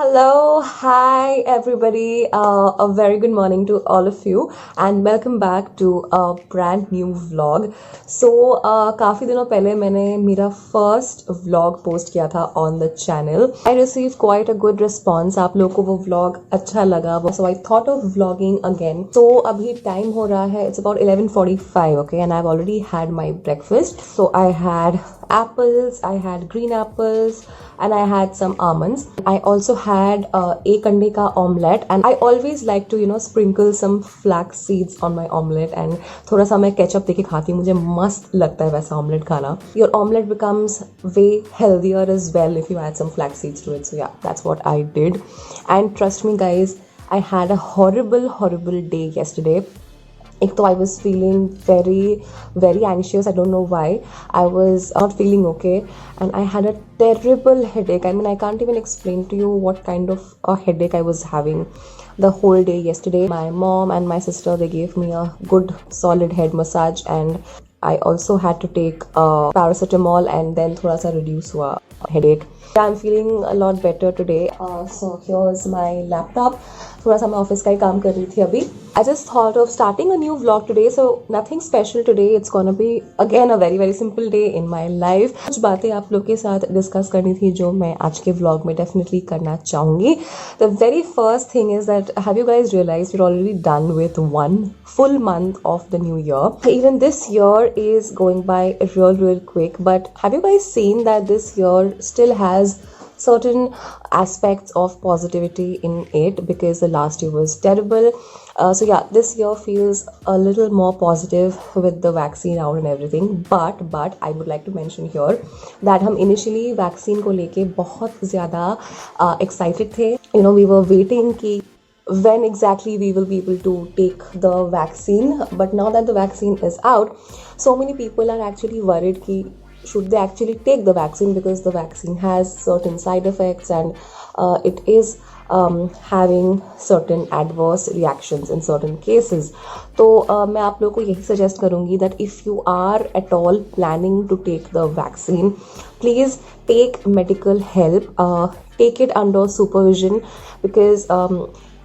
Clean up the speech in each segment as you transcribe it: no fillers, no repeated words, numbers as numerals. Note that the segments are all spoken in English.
Hello, hi everybody. A very good morning to all of you, and welcome back to a brand new vlog. So, काफ़ी दिनों पहले मैंने मेरा first vlog post किया था on the channel. I received quite a good response. आप लोगों को वो vlog अच्छा लगा. So I thought of vlogging again. So अभी time हो रहा है. It's about 11:45, okay, and I've already had my breakfast. So I had apples, I had green apples, and I had some almonds. I also had एक अंडे का omelette, and I always like to sprinkle some flax seeds on my omelette, and थोड़ा सा मैं ketchup देके खाती हूँ. मुझे मस्त लगता है वैसा omelette खाना. Your omelette becomes way healthier as well if you add some flax seeds to it. So yeah, that's what I did, and trust me guys, I had a horrible day yesterday. एक तो I was feeling very anxious. I don't know why. I was not feeling okay, and I had a terrible headache. I mean, I can't even explain to you what kind of a headache I was having the whole day yesterday. My mom and my sister, they gave me a good solid head massage, and I also had to take paracetamol, and then thoda sa reduce hua headache. I'm feeling a lot better today. So here's my laptop. थोड़ा सा मैं office का ही काम कर रही थी अभी. I just thought of starting a new vlog today, so nothing special today. It's gonna be again a very simple day in my life. कुछ बातें आप लोग के साथ डिस्कस करनी थी जो मैं आज के vlog में definitely करना चाहूँगी. The very first thing is that have you guys realized we're already done with one full month of the new year? Even this year is going by real quick, but have you guys seen that this year still has certain aspects of positivity in it, because the last year was terrible. So yeah, this year feels a little more positive with the vaccine out and everything, but I would like to mention here that हम initially vaccine को लेके बहुत ज़्यादा excited थे. We were waiting कि when exactly we will be able to take the vaccine, but now that the vaccine is out, so many people are actually worried कि should they actually take the vaccine, because the vaccine has certain side effects, and it is having certain adverse reactions in certain cases. तो मैं आप लोगों को यही suggest करूँगी that if you are at all planning to take the vaccine, please take medical help, take it under supervision, because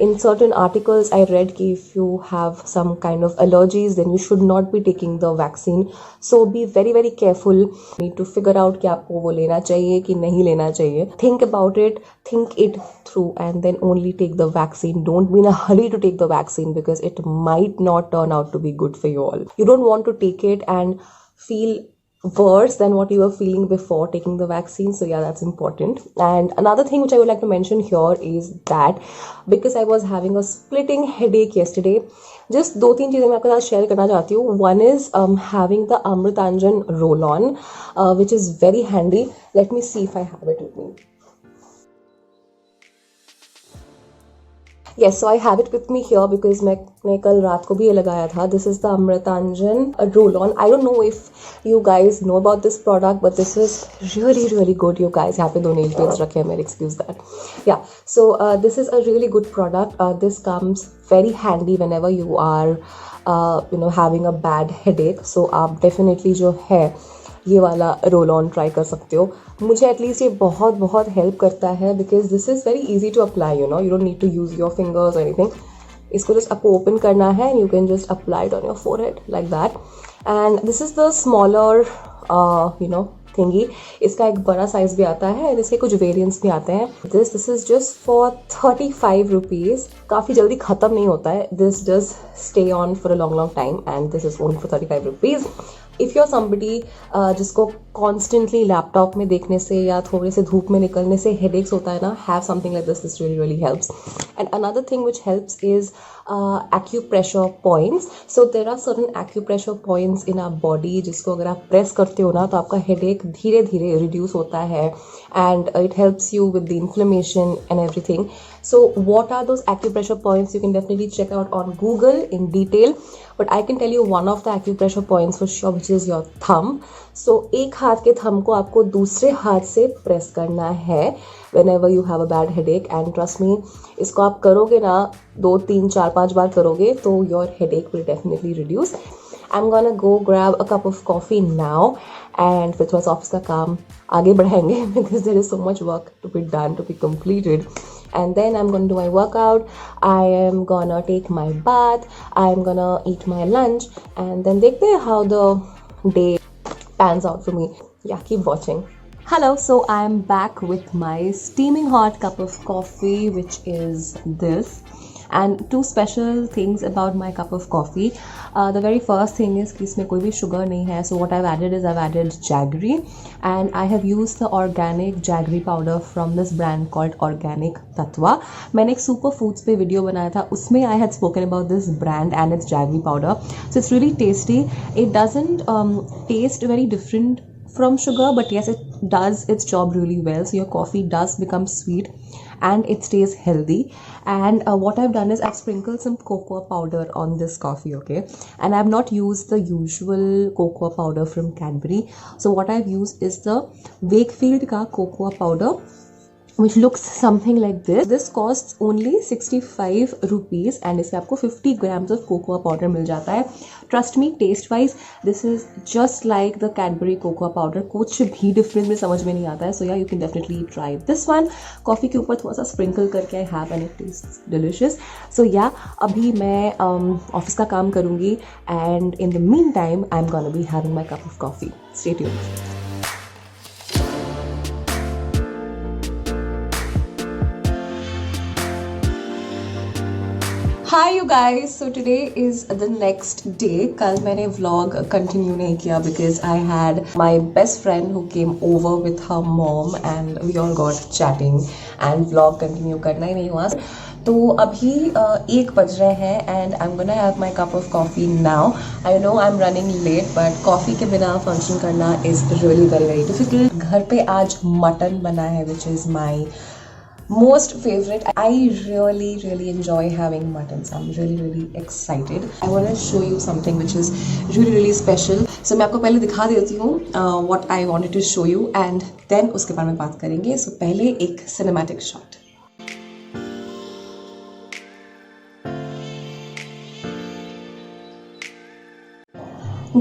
in certain articles I read कि if you have some kind of allergies, then you should not be taking the vaccine. So be very careful. You need to figure out कि आपको वो लेना चाहिए कि नहीं लेना चाहिए. Think about it, think it through, and then only take the vaccine. Don't be in a hurry to take the vaccine, because it might not turn out to be good for you all. You don't want to take it and feel worse than what you were feeling before taking the vaccine. So yeah, that's important. And another thing which I would like to mention here is that because I was having a splitting headache yesterday, just दो तीन चीज़ें मैं आपके साथ share करना चाहती हूँ. One is having the Amritanjan roll on, which is very handy. Let me see if I have it with me. Yes, so I have it with me here because मैंने कल रात को भी ये लगाया था. This is the Amritanjan roll-on. I don't know if you guys know about this product, but this is really good, you guys. यहाँ पे दो nail paints रखे हैं, मेरे excuse that. Yeah, so this is a really good product. This comes very handy whenever you are having a bad headache. So आप definitely जो है ये वाला रोल ऑन ट्राई कर सकते हो. मुझे एटलीस्ट ये बहुत हेल्प करता है, because this is very easy to apply. You don't need to use your fingers और एनीथिंग. इसको जस्ट आपको ओपन करना है and you can just apply it on your forehead like that. And this is the smaller thingy. इसका एक बड़ा size भी आता है एंड इसके कुछ वेरिएंट्स भी आते हैं. This is just for 35 rupees. काफ़ी जल्दी ख़त्म नहीं होता है. This does stay on for a long time, and this is only for 35 rupees. If you're somebody जिसको कॉन्स्टेंटली लैपटॉप में देखने से या थोड़े से धूप में निकलने से हेडेक्स होता है ना, have something like this really helps. And another thing which helps is acupressure points. So there are certain acupressure points in our body जिसको अगर आप प्रेस करते हो ना तो आपका headache धीरे धीरे रिड्यूस होता है, and it helps you with the inflammation and everything. So what are those acupressure points? You can definitely check out on Google in detail, but I can tell you one of the acupressure points for sure, which is your thumb. So एक हाथ के thumb को आपको दूसरे हाथ से press करना है whenever you have a bad headache, and trust me, इसको आप करोगे ना 2 3 4 5 बार करोगे तो your headache will definitely reduce. I'm gonna go grab a cup of coffee now, and फिर थोड़ा सा ऑफिस का काम आगे बढ़ाएंगे because there is so much work to be done, to be completed. and then I'm gonna do my workout. I am gonna take my bath. I'm gonna eat my lunch, and then देखते हैं how the day pans out for me. Yeah, keep watching. Hello, so I'm back with my steaming hot cup of coffee, which is this. And two special things about my cup of coffee. The very first thing is कि इसमें कोई भी sugar नहीं है. So what I've added is I've added jaggery, and I have used the organic jaggery powder from this brand called Organic Tatva. मैंने एक super foods पे video बनाया था, उसमें I had spoken about this brand and its jaggery powder. So it's really tasty. It doesn't taste very different from sugar, but yes, it does its job really well. So your coffee does become sweet and it stays healthy. And what I've done is I've sprinkled some cocoa powder on this coffee, okay, and I've not used the usual cocoa powder from Cadbury. So what I've used is the Wakefield ka cocoa powder, which looks something like this. This costs only 65 rupees and इसमें आपको 50 grams of cocoa powder मिल जाता है. Trust me, taste wise this is just like the Cadbury cocoa powder. कुछ भी different में समझ में नहीं आता है. So yeah, you can definitely try this one. Coffee के ऊपर थोड़ा सा sprinkle करके I have and it tastes delicious. So yeah, अभी मैं office का काम करूँगी, and in the meantime I'm gonna be having my cup of coffee. Stay tuned. Hi you guys, so today is the next day. कल मैंने vlog continue नहीं किया because I had my best friend who came over with her mom and we all got chatting and vlog continue करना ही नहीं हुआ. तो अभी 1 बज रहे हैं and I'm gonna have my cup of coffee now. I know I'm running late but coffee के बिना function करना is really very very difficult. घर पे आज मटन बना है which is my most favorite. I really enjoy having mutton, so I'm really excited. I want to show you something which is really special. So मैं आपको पहले दिखा देती हूँ what I wanted to show you and then उसके बारे में बात करेंगे. So पहले एक cinematic shot.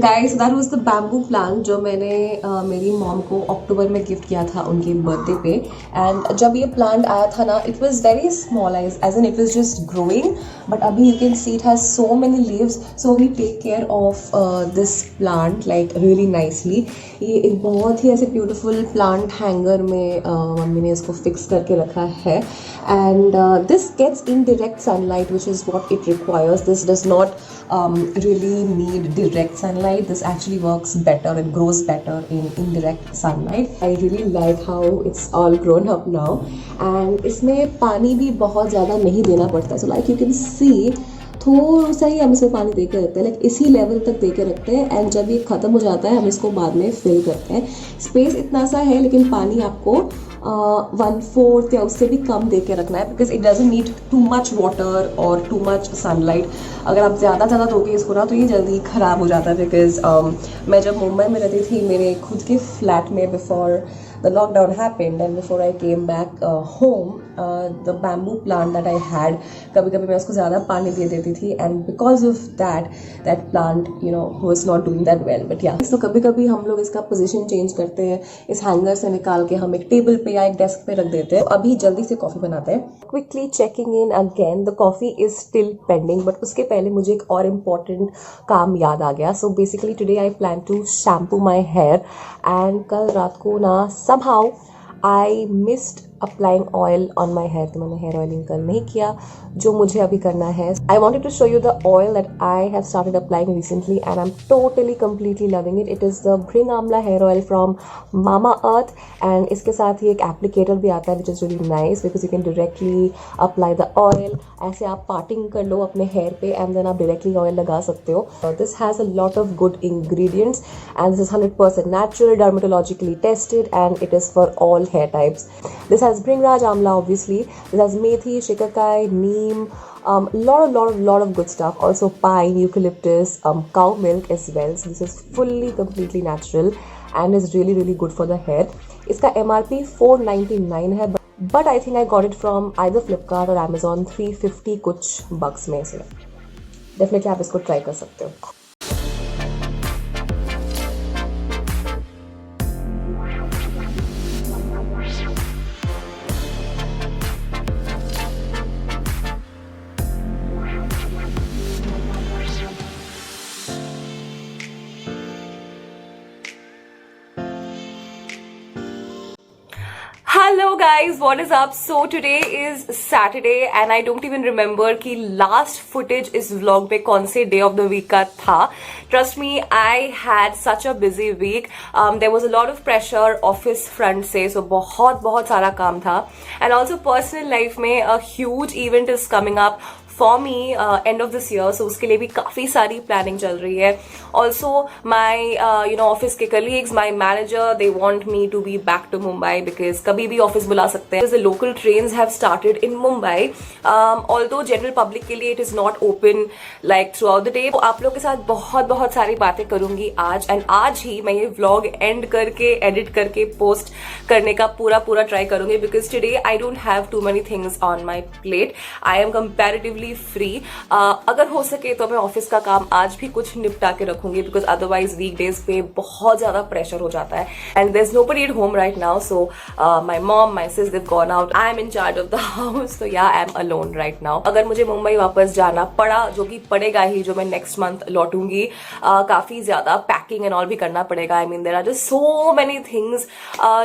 Guys, that was the bamboo plant जो मैंने मेरी मॉम को अक्टूबर में गिफ्ट किया था उनके बर्थडे पे. एंड जब ये प्लांट आया था ना, it was very small as in it was just growing, but अभी you can see it has so many leaves. So we take care of this plant like really nicely. ये एक बहुत ही ऐसे ब्यूटीफुल प्लांट हैंगर में mummy ने इसको fix करके रखा है. And this gets in direct sunlight which is what it requires. This does not really need direct sunlight. This actually works better and grows better in indirect sunlight. I really like how it's all grown up now and इसमें पानी भी बहुत ज़्यादा नहीं देना पड़ता. So like you can see थोड़ा सा ही हम इसमें पानी दे के रखते हैं, लाइक इसी लेवल तक दे के रखते हैं. एंड जब ये ख़त्म हो जाता है हम इसको बाद में फिल करते हैं. स्पेस इतना सा है लेकिन पानी आपको 1/4 या उससे भी कम दे के रखना है because it doesn't need too much water और टू मच सनलाइट. अगर आप ज़्यादा दोगे इसको ना तो ये जल्दी ख़राब हो जाता है. बिकॉज मैं जब मुंबई में रहती थी मेरे खुद के फ्लैट में before the lockdown happened and before I came back home, the bamboo plant that I had, कभी मैं उसको ज़्यादा पानी दे देती थी and because of that plant was not doing that well. But yeah, so कभी हम लोग इसका position change करते हैं, इस hanger से निकाल के हम एक टेबल पे या एक डेस्क पे रख देते हैं. अभी जल्दी से कॉफ़ी बनाते हैं. Quickly checking in again, the coffee is still pending, but उसके पहले मुझे एक और important काम याद आ गया. So basically today I plan to shampoo my hair and कल रात को ना somehow I missed applying oil on my hair. तो मैंने hair oiling कल नहीं किया जो मुझे अभी करना है. I wanted to show you the oil that I have started applying recently and I'm totally completely loving it. It is the Bring Amla hair oil from Mama Earth and इसके साथ ही एक applicator भी आता है which is really nice because you can directly apply the oil. ऐसे आप parting कर लो अपने hair पे and then आप directly oil लगा सकते हो. This has a lot of good ingredients and this is 100% natural, dermatologically tested and it is for all hair types. This has Bringraj Amla obviously. This has Methi, Shikakai, Neem, lot of good stuff. Also pine, eucalyptus, cow milk as well. So this is fully completely natural and is really good for the hair. इसका MRP 499 है but I think I got it from either Flipkart or Amazon 350 कुछ bucks में से. Definitely आप इसको try कर सकते हो. guys, what is up? So today is Saturday and I don't even remember कि last footage इस vlog पे कौन से day of the week का था. Trust me, I had such a busy week. There was a lot of pressure office front से, so बहुत सारा काम था. And also personal life में a huge event is coming up for me end of this year, so उसके लिए भी काफी सारी planning चल रही है. Also my office के colleagues, my manager, they want me to be back to Mumbai because कभी भी office बुला सकते हैं. The local trains have started in Mumbai, although general public के लिए it is not open like throughout the day. तो आप लोग के साथ बहुत सारी बातें करूंगी आज, and आज ही मैं ये vlog end करके edit करके post करने का पूरा try करूंगी because today I don't have too many things on my plate. I am comparatively free. अगर हो सके तो मैं ऑफिस का काम आज भी कुछ निपटा के रखूंगी बिकॉज अदरवाइज वीकडेज पे बहुत ज्यादा प्रेशर हो जाता है and there is nobody at home right now. So my mom, my sister, they've gone out. I am in charge of the house. तो yeah I am alone right now. अगर मुझे मुंबई वापस जाना पड़ा, जो कि पड़ेगा ही, जो मैं नेक्स्ट मंथ लौटूंगी, काफी ज्यादा पैकिंग एंड ऑल भी करना पड़ेगा. I mean there are just so many things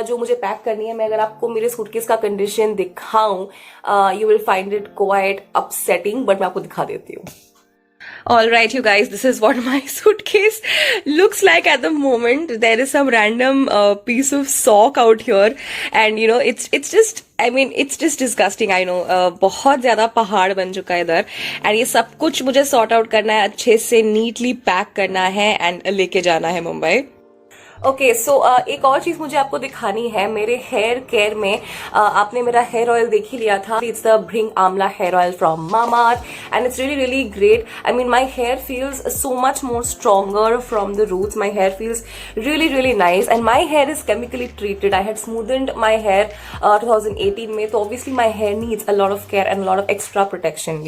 जो मुझे पैक करनी है. मैं अगर आपको मेरे सूटकेस का कंडीशन दिखाऊं, you will find it quite upsetting, but मैं आपको दिखा देती हूँ. Alright, you guys, this is what my suitcase looks like at the moment. There is some random piece of sock out here, and it's just, I mean, it's just disgusting. I know. बहुत ज्यादा पहाड़ बन चुका है इधर, and ये सब कुछ मुझे sort out करना है, अच्छे से neatly pack करना है and लेके जाना है मुंबई. ओके सो एक और चीज मुझे आपको दिखानी है. मेरे हेयर केयर में आपने मेरा हेयर ऑयल देख ही लिया था. It's the Bhringamla hair oil from Mamaearth and it's really great. I mean my hair feels so much more stronger from the roots. My hair feels really nice and my hair is chemically treated. I had smoothened my hair 2018 में, तो obviously my hair needs a lot of care and lot of extra protection,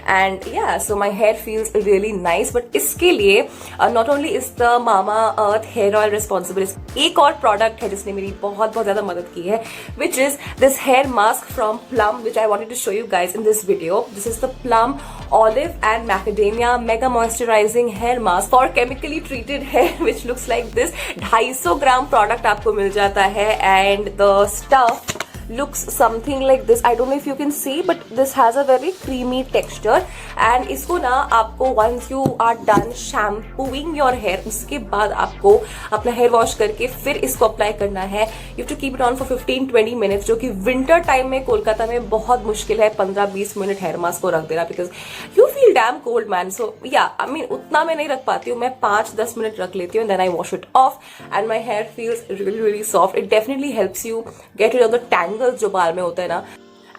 and yeah so my hair feels really nice. But इसके लिए not only is the Mamaearth hair oil responsible, एक और product है जिसने मेरी बहुत ज्यादा मदद की है, which is this hair mask from Plum, which I wanted to show you guys in this video. This is the Plum olive and macadamia mega moisturising hair mask for chemically treated hair, which looks like this. 250 gram product आपको मिल जाता है and the stuff looks something like this. I don't know if you can see, but this has a very creamy texture. And इसको ना आपको once you are done shampooing your hair, उसके बाद आपको अपना hair wash करके फिर इसको अप्लाई करना है. You have to keep it on for 15-20 minutes, जो कि winter time में कोलकाता में बहुत मुश्किल है 15-20 मिनट hair mask को रख देना because you feel damn cold man. So yeah, I mean उतना मैं नहीं रख पाती हूँ. मैं 5-10 मिनट रख लेती हूँ and then I wash it off and my hair feels really soft. It definitely helps you get rid of the tangles जो बाल में होता है ना.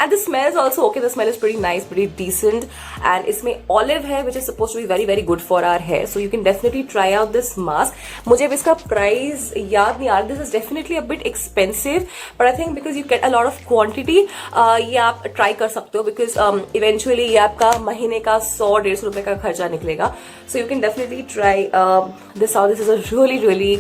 And the smell is also okay. The smell is pretty nice, pretty decent. And इसमें olive है, which is supposed to be very good for our hair. So you can definitely try out this mask. मुझे अब इसका price याद नहीं आ रहा. This is definitely a bit expensive, but I think because you get a lot of quantity, ये आप try कर सकते हो because eventually ये आपका महीने का 100-150 रुपए का खर्चा निकलेगा. So you can definitely try this out. This is a really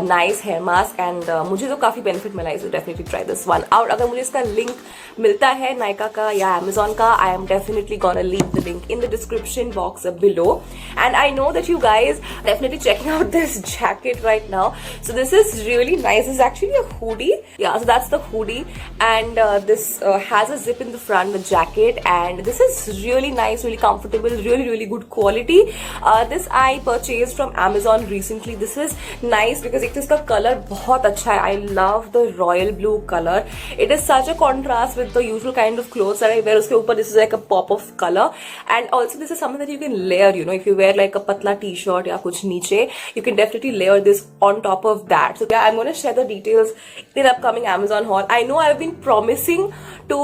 nice hair mask and मुझे तो काफी benefit मिला है. So definitely try this one out. अगर मुझे इसका link मिलता है नायका का या Amazon का, I am definitely gonna leave the link in the description box below. And I know that you guys definitely checking out this jacket right now. So this is really nice. This is actually a hoodie. Yeah, so that's the hoodie, and this has a zip in the front, the jacket, and this is really nice, really comfortable, really good quality. This I purchased from Amazon recently. This is nice because एक तो इसका color बहुत अच्छा है. I love the royal blue color. It is such a contrast with the usual kind of clothes that I wear. उसके ऊपर this is like a pop of color, and also this is something that you can layer. If you wear like a patla t-shirt या कुछ नीचे, you can definitely layer this on top of that. So yeah, I'm gonna share the details in upcoming Amazon haul. I know I've been promising to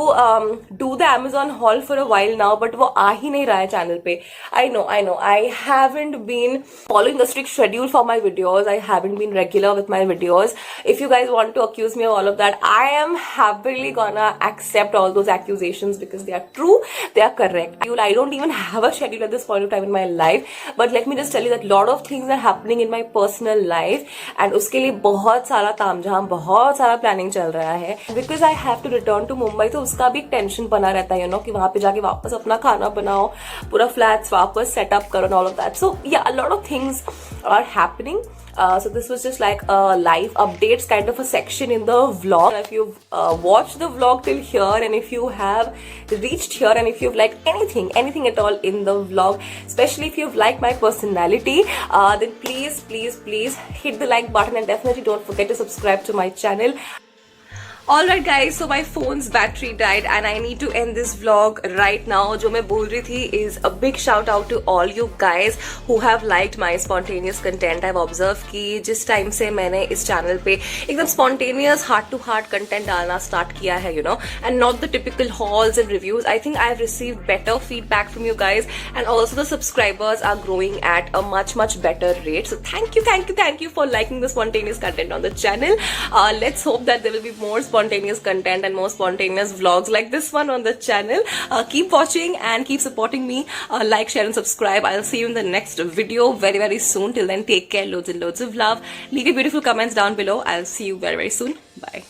do the Amazon haul for a while now, but वो आ ही नहीं रहा है channel पे. I know. I haven't been following the strict schedule for my videos. I haven't been regular with my videos. If you guys want to accuse me of all of that, I am happily gonna accept all those accusations because they are true, they are correct. I don't even have a schedule at this point of time in my life, but let me just tell you that lot of things are happening in my personal life and उसके लिए बहुत सारा तामझाम, बहुत सारा planning चल रहा है. Because I have to return to Mumbai, तो उसका भी टेंशन बना रहता है कि वहां पे जाके वापस अपना खाना बनाओ, पूरा फ्लैट्स वापस सेटअप करो and all of that. So yeah, a lot of things are happening. So this was just like a live updates kind of a section in the vlog. If you've watched the vlog till here, and if you have reached here, and if you've liked anything at all in the vlog, especially if you've liked my personality, then please hit the like button, and definitely don't forget to subscribe to my channel. Alright guys, so my phone's battery died and I need to end this vlog right now. जो मैं बोल रही थी is a big shout out to all you guys who have liked my spontaneous content. I've observed कि जिस time से मैंने इस चैनल पे एकदम spontaneous heart to heart content डालना start किया है, you know, and not the typical hauls and reviews. I think I've received better feedback from you guys, and also the subscribers are growing at a much better rate. So thank you for liking the spontaneous content on the channel. Let's hope that there will be more spontaneous content and more spontaneous vlogs like this one on the channel. Keep watching and keep supporting me. Like, share and subscribe. I'll see you in the next video very soon. Till then, take care. Loads and loads of love. Leave your beautiful comments down below. I'll see you very soon. Bye.